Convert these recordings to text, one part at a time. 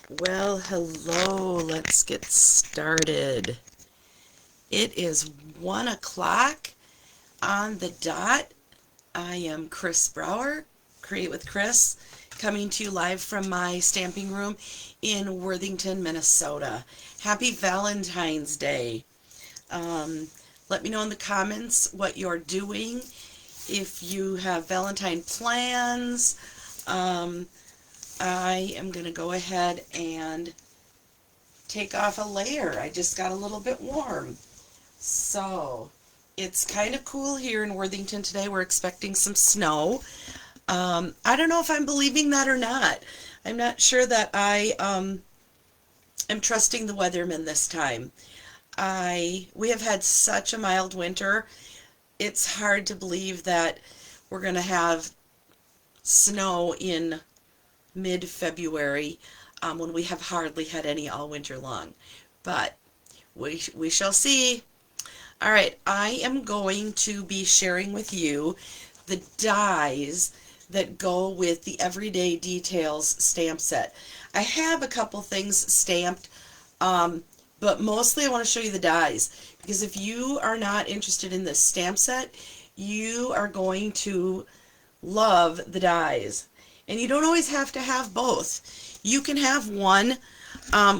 Well, hello. Let's get started. It is 1 o'clock on the dot. I am Chris Brower, Create with Chris, coming to you live from my stamping room in Worthington, Minnesota. Happy Valentine's Day. Um, Let me know in the comments what you're doing. If you have Valentine plans, I am going to go ahead and take off a layer. I just got a little bit warm. So it's kind of cool here in Worthington today. We're expecting some snow. I don't know if I'm believing that or not. I'm not sure that I am trusting the weatherman this time. We have had such a mild winter. It's hard to believe that we're going to have snow in mid-February when we have hardly had any all winter long. But we shall see. All right, I am going to be sharing with you the dies that go with the Everyday Details stamp set. I have a couple things stamped, but mostly I want to show you the dies, because if you are not interested in this stamp set, you are going to love the dies. And you don't always have to have both. You can have one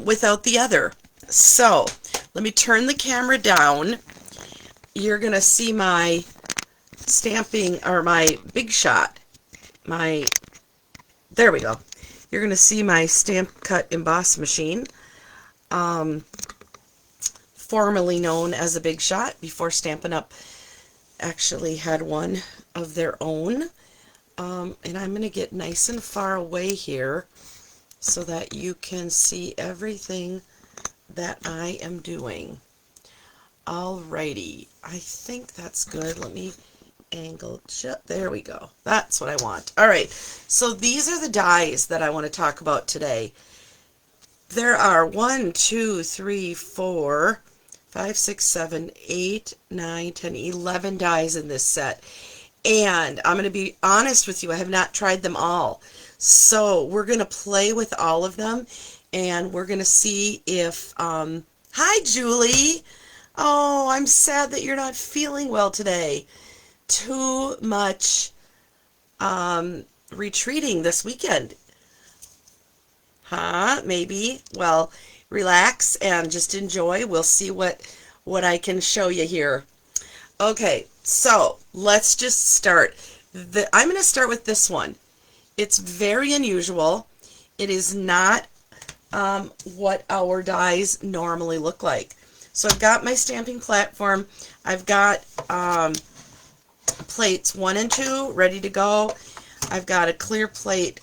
without the other. So let me turn the camera down. You're going to see my stamping, or my Big Shot. There we go. You're going to see my Stamp Cut Emboss machine, formerly known as a Big Shot, before Stampin' Up! Actually had one of their own. And I'm going to get nice and far away here so that you can see everything that I am doing. Alrighty, I think that's good. Let me angle, there we go. That's what I want. Alright, so these are the dies that I want to talk about today. There are 1, 2, 3, 4, 5, 6, 7, 8, 9, 10, 11 dies in this set. And I'm going to be honest with you, I have not tried them all. So we're going to play with all of them, and we're going to see if, hi Julie! Oh, I'm sad that you're not feeling well today. Too much retreating this weekend. Huh? Maybe. Well, relax and just enjoy. We'll see what I can show you here. Okay, so let's just start. I'm going to start with this one. It's very unusual. It is not what our dies normally look like. So I've got my stamping platform. I've got plates 1 and 2 ready to go. I've got a clear plate,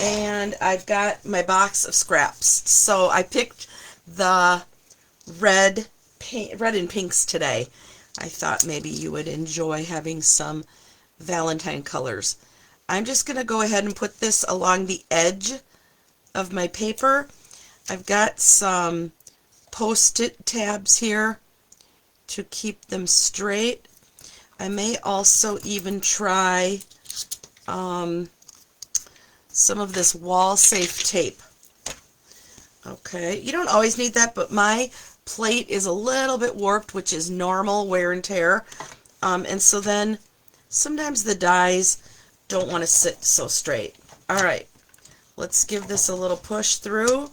and I've got my box of scraps. So I picked the red and pinks today. I thought maybe you would enjoy having some Valentine colors. I'm just going to go ahead and put this along the edge of my paper. I've got some Post-it tabs here to keep them straight. I may also even try some of this wall safe tape. Okay, you don't always need that, but my plate is a little bit warped, which is normal wear and tear. And so then sometimes the dies don't want to sit so straight. All right, let's give this a little push through.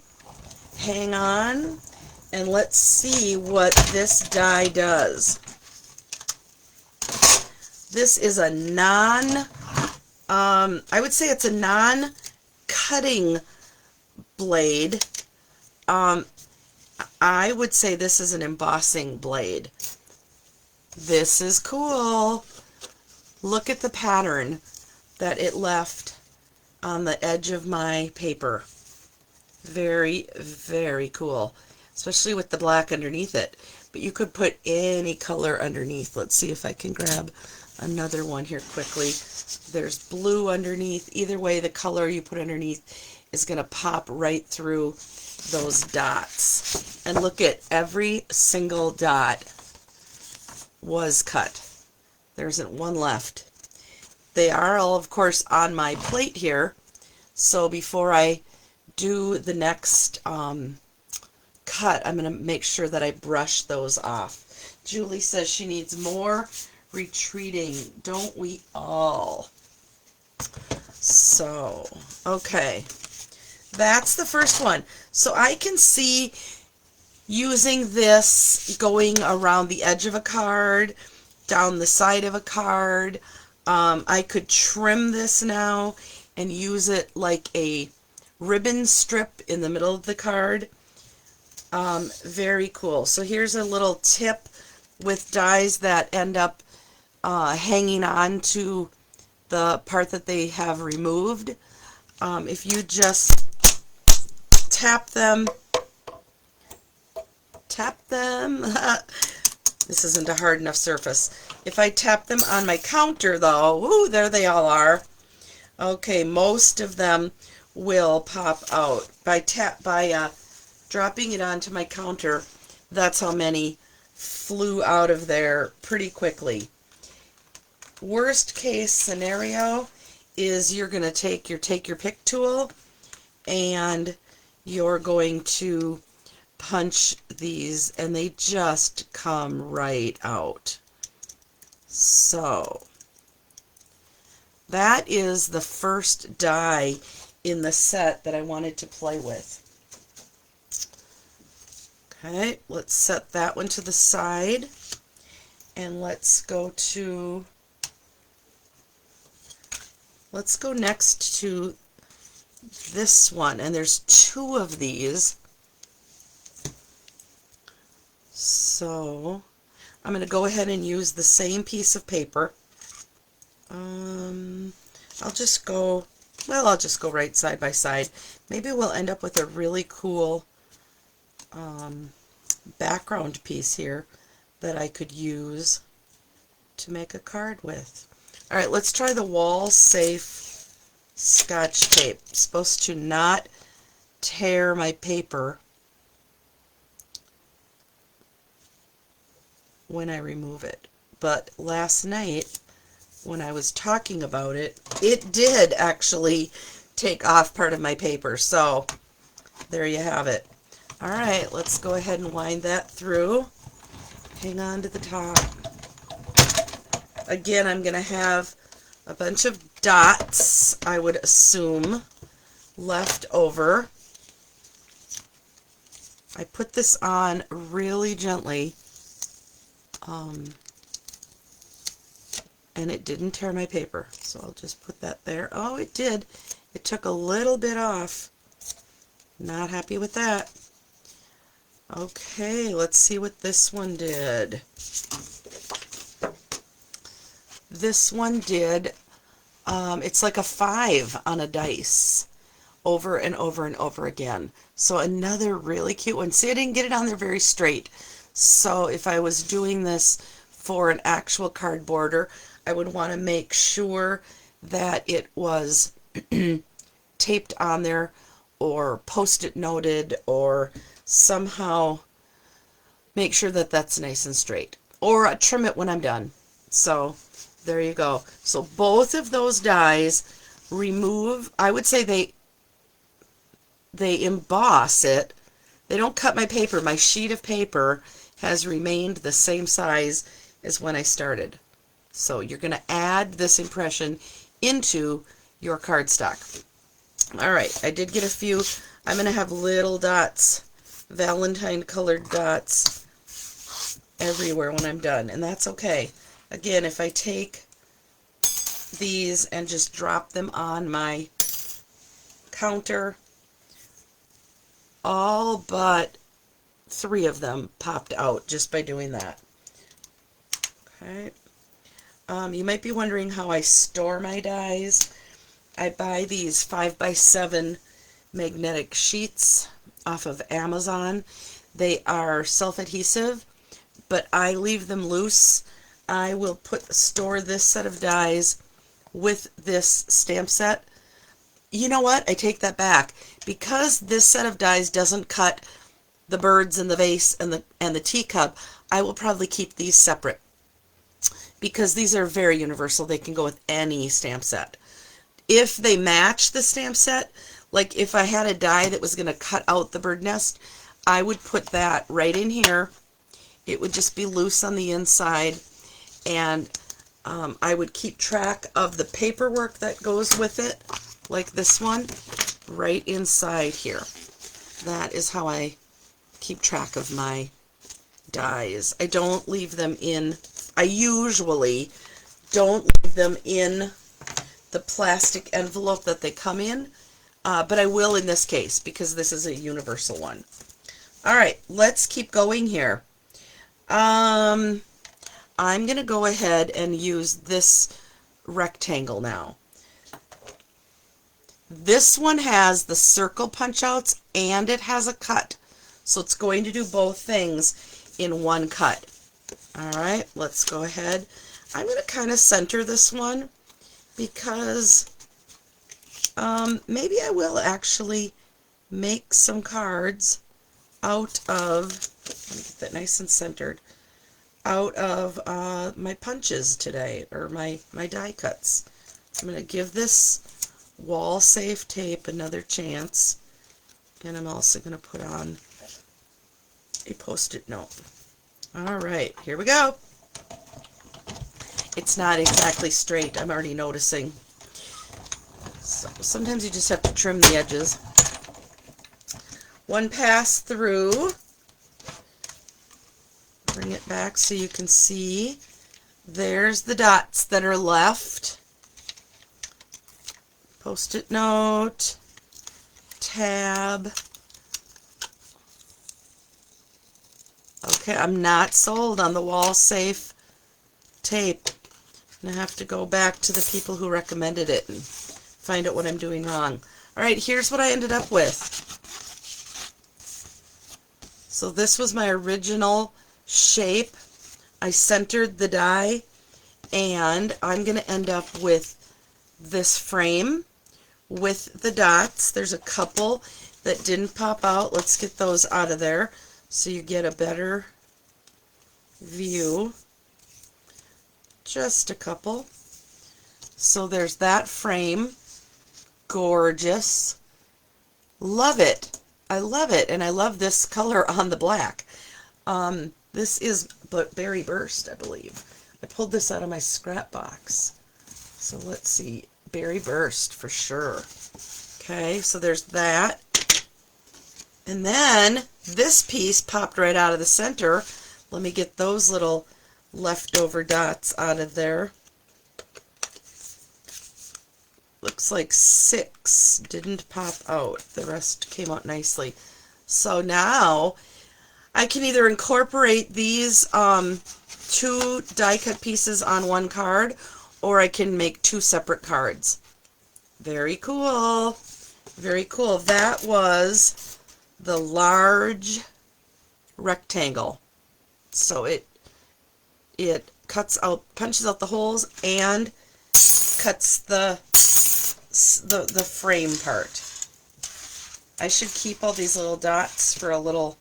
Hang on, and let's see what this die does. This is a I would say it's a non-cutting blade. I would say this is an embossing blade. This is cool. Look at the pattern that it left on the edge of my paper. Very, very cool, especially with the black underneath it. But you could put any color underneath. Let's see if I can grab another one here quickly. There's blue underneath. Either way, the color you put underneath is going to pop right through those dots. And look at every single dot was cut. There isn't one left. They are all, of course, on my plate here. So before I do the next cut, I'm going to make sure that I brush those off. Julie says she needs more retreating. Don't we all? So, okay. That's the first one. So I can see using this going around the edge of a card, down the side of a card. I could trim this now and use it like a ribbon strip in the middle of the card. Very cool. So here's a little tip with dies that end up hanging on to the part that they have removed. If you just tap them, this isn't a hard enough surface. If I tap them on my counter though, ooh, there they all are. Okay, most of them will pop out. By dropping it onto my counter, that's how many flew out of there pretty quickly. Worst case scenario is you're going to take your pick tool and you're going to punch these and they just come right out. So that is the first die in the set that I wanted to play with. Okay, let's set that one to the side and let's go next to this one, and there's two of these. So I'm going to go ahead and use the same piece of paper. I'll just go right side by side. Maybe we'll end up with a really cool background piece here that I could use to make a card with. Alright, let's try the Wall Safe Scotch tape. It's supposed to not tear my paper when I remove it. But last night, when I was talking about it, it did actually take off part of my paper. So, there you have it. Alright, let's go ahead and wind that through. Hang on to the top. Again, I'm going to have a bunch of dots, I would assume, left over. I put this on really gently, and it didn't tear my paper. So I'll just put that there. Oh, it did. It took a little bit off. Not happy with that. Okay, let's see what this one did. This one did, it's like a 5 on a dice, over and over and over again. So another really cute one. See, I didn't get it on there very straight. So if I was doing this for an actual card border, I would want to make sure that it was taped on there or post-it noted or somehow make sure that that's nice and straight. Or trim it when I'm done. So there you go. So both of those dies remove, I would say they emboss it. They don't cut my paper. My sheet of paper has remained the same size as when I started. So you're going to add this impression into your cardstock. Alright, I did get a few. I'm going to have little dots, Valentine colored dots everywhere when I'm done, and that's okay. Again, if I take these and just drop them on my counter, all but 3 of them popped out just by doing that. Okay. You might be wondering how I store my dies. I buy these 5x7 magnetic sheets off of Amazon. They are self-adhesive, but I leave them loose. I will store this set of dies with this stamp set. You know what? I take that back. Because this set of dies doesn't cut the birds and the vase and the teacup, I will probably keep these separate. Because these are very universal. They can go with any stamp set. if they match the stamp set, like if I had a die that was going to cut out the bird nest, I would put that right in here. It would just be loose on the inside, and I would keep track of the paperwork that goes with it, like this one, right inside here. That is how I keep track of my dies. I don't leave them in, I usually don't leave them in the plastic envelope that they come in, but I will in this case because this is a universal one. All right, let's keep going here. I'm going to go ahead and use this rectangle now. This one has the circle punch outs and it has a cut. So it's going to do both things in one cut. All right, let's go ahead. I'm going to kind of center this one because maybe I will actually make some cards out of, let me get that nice and centered, out of my punches today, or my die cuts. I'm going to give this wall safe tape another chance, and I'm also going to put on a post-it note. All right, here we go. It's not exactly straight, I'm already noticing. So sometimes you just have to trim the edges. One pass through. Bring it back so you can see. There's the dots that are left. Post-it note, tab. Okay, I'm not sold on the wall safe tape. I'm going to have to go back to the people who recommended it and find out what I'm doing wrong. Alright, here's what I ended up with. So this was my original shape. I centered the die, and I'm going to end up with this frame with the dots. There's a couple that didn't pop out. Let's get those out of there so you get a better view. Just a couple. So there's that frame. Gorgeous. Love it. I love it, and I love this color on the black. This is Berry Burst, I believe. I pulled this out of my scrap box. So let's see. Berry Burst for sure. Okay, so there's that. And then this piece popped right out of the center. Let me get those little leftover dots out of there. Looks like 6 didn't pop out. The rest came out nicely. So now I can either incorporate these 2 die cut pieces on one card, or I can make 2 separate cards. Very cool. Very cool. That was the large rectangle. So it cuts out, punches out the holes, and cuts the frame part. I should keep all these little dots for a little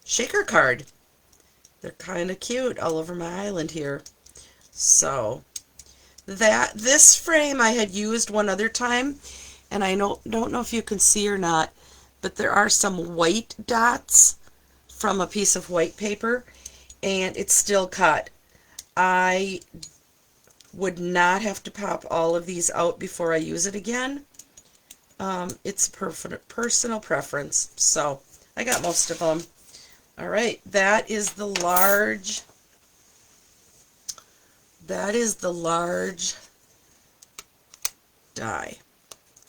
shaker card. They're kind of cute all over my island here. So this frame I had used one other time, and I don't know if you can see or not, but there are some white dots from a piece of white paper, and it's still cut. I would not have to pop all of these out before I use it again. It's personal preference, so I got most of them. All right, that is the large die.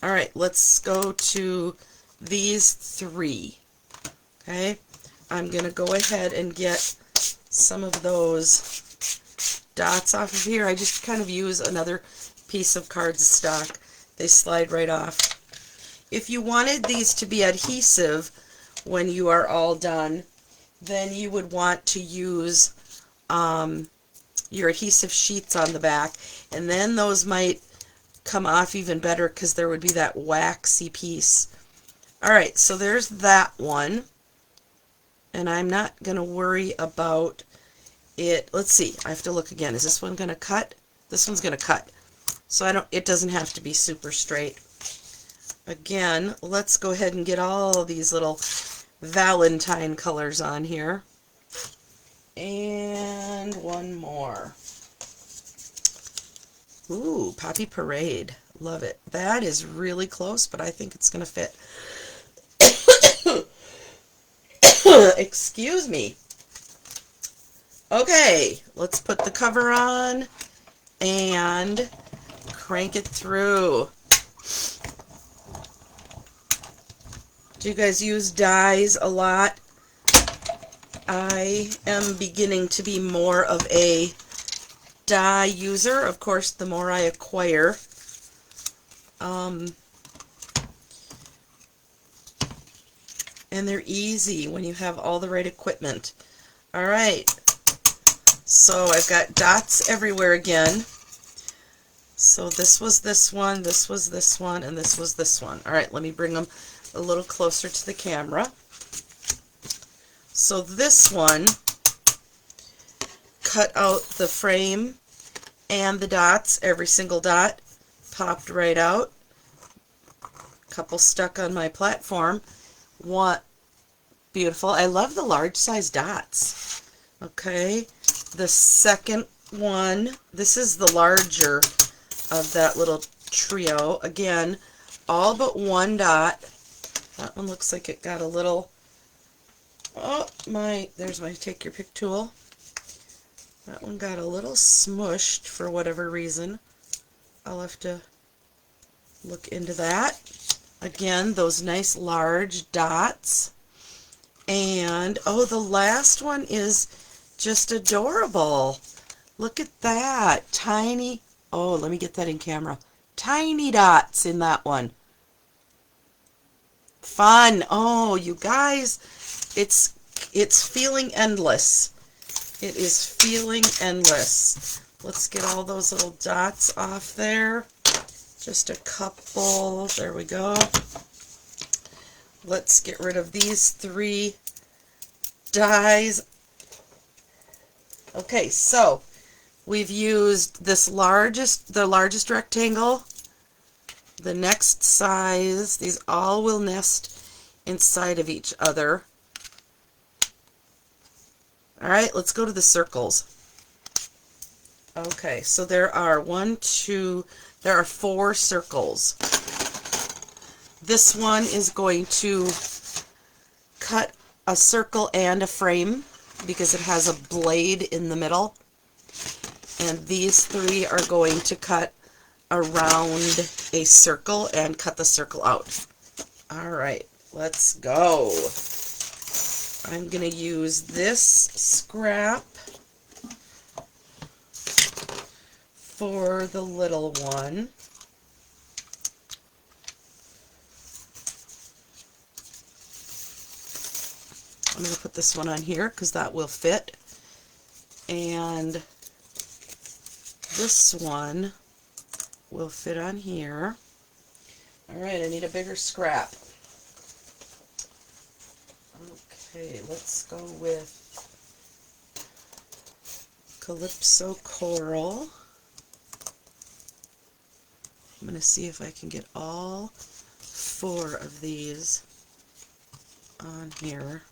All right, let's go to these 3. Okay, I'm gonna go ahead and get some of those dots off of here. I just kind of use another piece of cardstock. They slide right off. If you wanted these to be adhesive when you are all done, then you would want to use your adhesive sheets on the back, and then those might come off even better because there would be that waxy piece. Alright, so there's that one, and I'm not going to worry about let's see, I have to look again. Is this one going to cut? This one's going to cut. So it doesn't have to be super straight. Again, let's go ahead and get all these little Valentine colors on here. And one more. Ooh, Poppy Parade. Love it. That is really close, but I think it's going to fit. Excuse me. Okay, let's put the cover on and crank it through. Do you guys use dies a lot? I am beginning to be more of a die user. Of course, the more I acquire. And they're easy when you have all the right equipment. All right. So I've got dots everywhere again. So this was this one, this was this one, and this was this one. All right, let me bring them a little closer to the camera. So this one cut out the frame and the dots, every single dot popped right out. A couple stuck on my platform. One, beautiful. I love the large size dots. Okay, the second one, this is the larger of that little trio. Again, all but one dot. That one looks like it got a little, there's my take your pick tool. That one got a little smushed for whatever reason. I'll have to look into that. Again, those nice large dots. And, oh, the last one is just adorable. Look at that. Tiny, oh, let me get that in camera. Tiny dots in that one. Fun. Oh, you guys, it's feeling endless. It is feeling endless. Let's get all those little dots off there. Just a couple. There we go. Let's get rid of these three dies. Okay, so we've used the largest rectangle, the next size. These all will nest inside of each other. All right, let's go to the circles. Okay, so there are there are 4 circles. This one is going to cut a circle and a frame because it has a blade in the middle. And these 3 are going to cut around a circle and cut the circle out. All right, let's go. I'm going to use this scrap for the little one. I'm going to put this one on here because that will fit. And this one will fit on here. All right, I need a bigger scrap. Okay, let's go with Calypso Coral. I'm going to see if I can get all 4 of these on here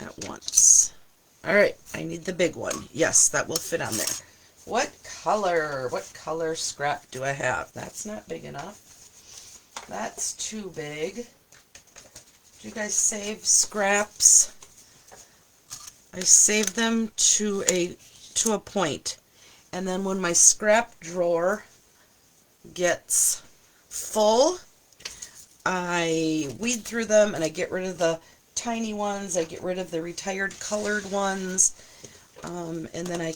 at once. Alright, I need the big one. Yes, that will fit on there. What color scrap do I have? That's not big enough. That's too big. Do you guys save scraps? I save them to a point. And then when my scrap drawer gets full, I weed through them and I get rid of the tiny ones, I get rid of the retired colored ones, and then I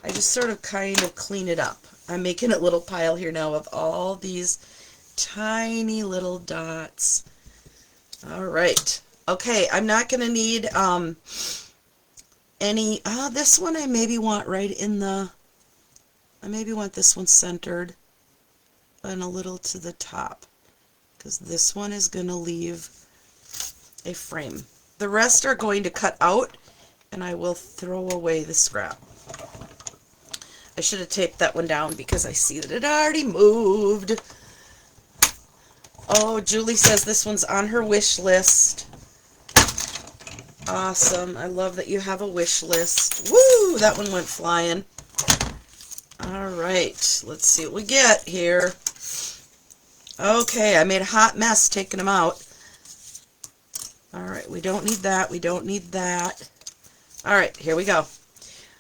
just sort of kind of clean it up. I'm making a little pile here now of all these tiny little dots. All right. Okay, I'm not going to need any, this one I maybe want right in the, I maybe want this one centered and a little to the top, because this one is going to leave a frame. The rest are going to cut out, and I will throw away the scrap. I should have taped that one down because I see that it already moved. Oh, Julie says this one's on her wish list. Awesome. I love that you have a wish list. Woo! That one went flying. All right. Let's see what we get here. Okay, I made a hot mess taking them out. All right, we don't need that. We don't need that. All right, here we go.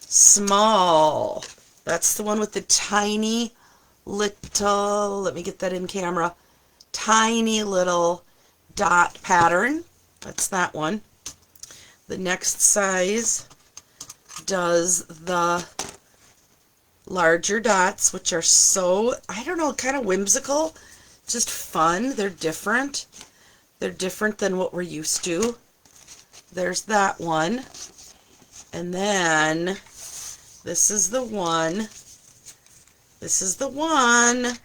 Small. That's the one with the tiny little, let me get that in camera, tiny little dot pattern. That's that one. The next size does the larger dots, which are so, I don't know, kind of whimsical, just fun. They're different. They're different than what we're used to. There's that one. And then this is the one. This is the one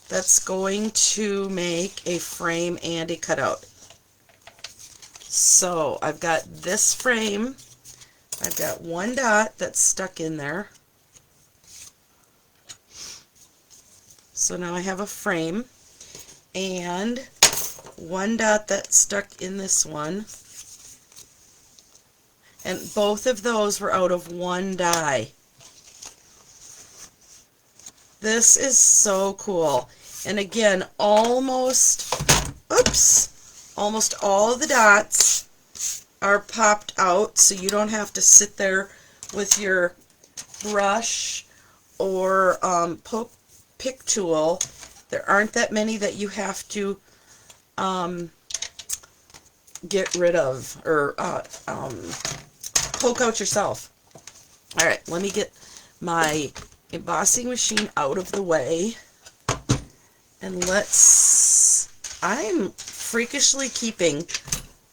that's going to make a frame and a cutout. So I've got this frame. I've got one dot that's stuck in there. So now I have a frame and one dot that's stuck in this one. And both of those were out of one die. This is so cool. And again, almost all the dots are popped out, so you don't have to sit there with your brush or pick tool. There aren't that many that you have to get rid of or poke out yourself. All right, let me get my embossing machine out of the way, and I'm freakishly keeping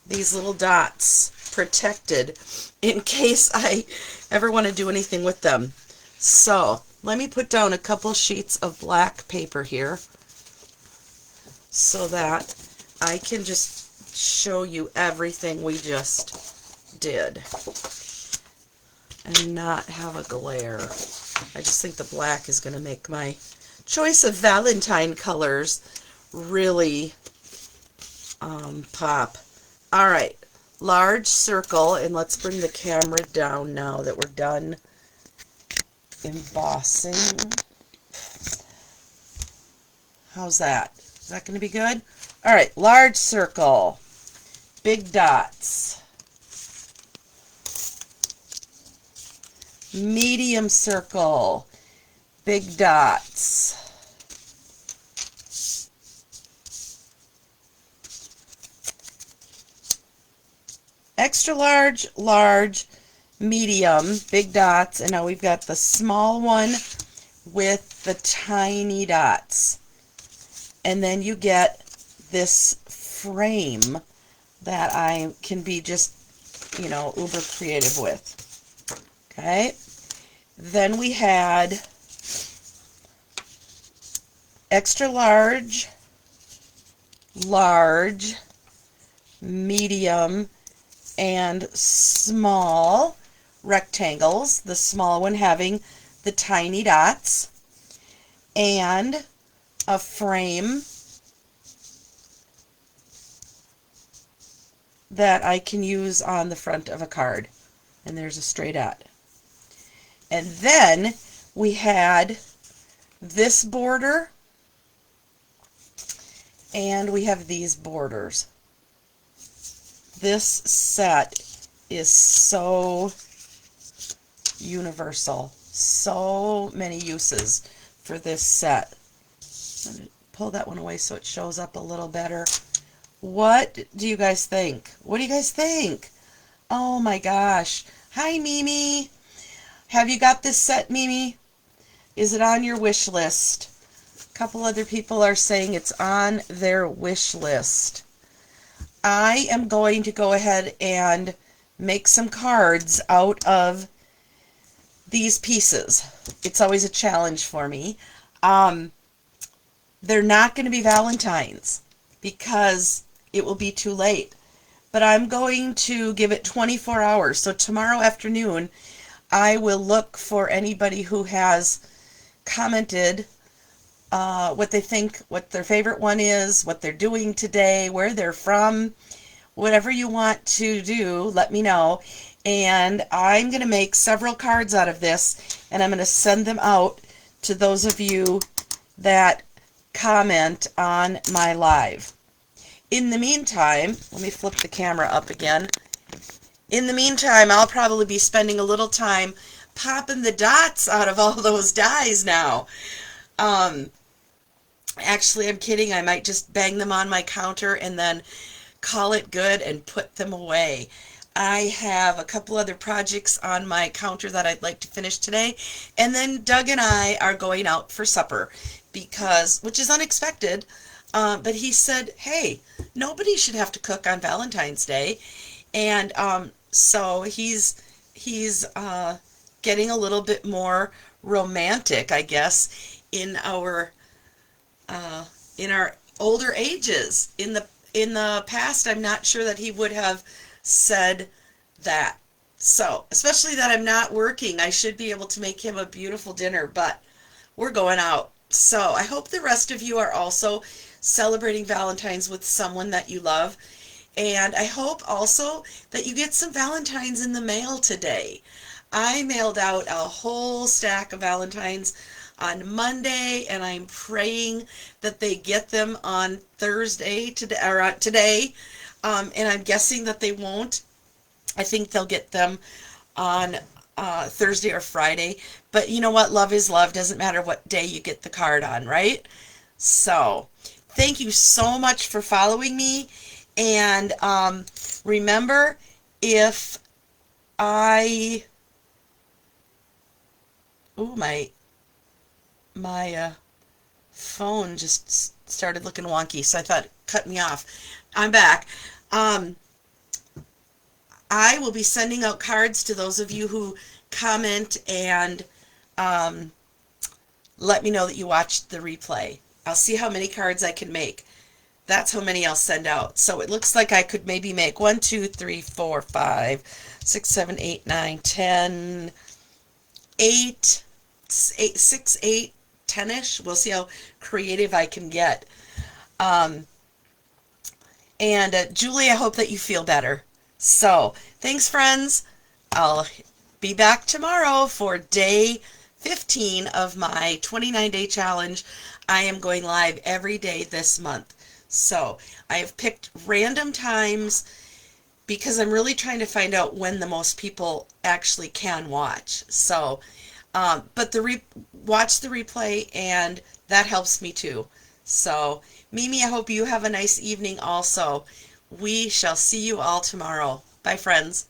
these little dots protected in case I ever want to do anything with them. So let me put down a couple sheets of black paper here so that I can just show you everything we just did and not have a glare. I just think the black is going to make my choice of Valentine colors really pop. All right, large circle, and let's bring the camera down now that we're done embossing. How's that? Is that going to be good? All right, large circle, big dots. Medium circle, big dots. Extra large, large, medium, big dots, and now we've got the small one with the tiny dots. And then you get this frame that I can be just, uber creative with. Okay, then we had extra large, large, medium, and small rectangles, the small one having the tiny dots, and a frame that I can use on the front of a card. And there's a stray dot. And then we had this border, and we have these borders. This set is so universal. So many uses for this set. I'm going to pull that one away so it shows up a little better. What do you guys think? What do you guys think? Oh my gosh. Hi, Mimi. Have you got this set, Mimi? Is it on your wish list? A couple other people are saying it's on their wish list. I am going to go ahead and make some cards out of these pieces. It's always a challenge for me. They're not going to be Valentine's because it will be too late. but I'm going to give it 24 hours. So tomorrow afternoon, I will look for anybody who has commented what they think, what their favorite one is, what they're doing today, where they're from, whatever you want to do, let me know. And I'm going to make several cards out of this, and I'm going to send them out to those of you that comment on my live. In the meantime, let me flip the camera up again. In the meantime, I'll probably be spending a little time popping the dots out of all those dies now. Actually, I'm kidding. I might just bang them on my counter and then call it good and put them away. I have a couple other projects on my counter that I'd like to finish today. And then Doug and I are going out for supper which is unexpected, but he said, hey, nobody should have to cook on Valentine's Day. And so he's getting a little bit more romantic, I guess, in our older ages. In the past, I'm not sure that he would have said that. So, especially that I'm not working, I should be able to make him a beautiful dinner, but we're going out. So, I hope the rest of you are also celebrating Valentine's with someone that you love. And I hope also that you get some Valentines in the mail today. I mailed out a whole stack of Valentines on Monday, and I'm praying that they get them on Thursday today. And I'm guessing that they won't. I think they'll get them on Thursday or Friday. But you know what? Love is love. Doesn't matter what day you get the card on, right? So, thank you so much for following me. And remember, if I... Ooh, my phone just started looking wonky, so I thought it cut me off. I'm back. I will be sending out cards to those of you who comment and let me know that you watched the replay. I'll see how many cards I can make. That's how many I'll send out. So it looks like I could maybe make 1, 2, 3, 4, 5, 6, 7, 8, 9, 10, 8, 6, 8, 10-ish. We'll see how creative I can get. And Julie, I hope that you feel better. So, thanks, friends. I'll be back tomorrow for day 15 of my 29-day challenge. I am going live every day this month. So, I have picked random times because I'm really trying to find out when the most people actually can watch. So, but watch the replay, and that helps me too. So, Mimi, I hope you have a nice evening also. We shall see you all tomorrow. Bye, friends.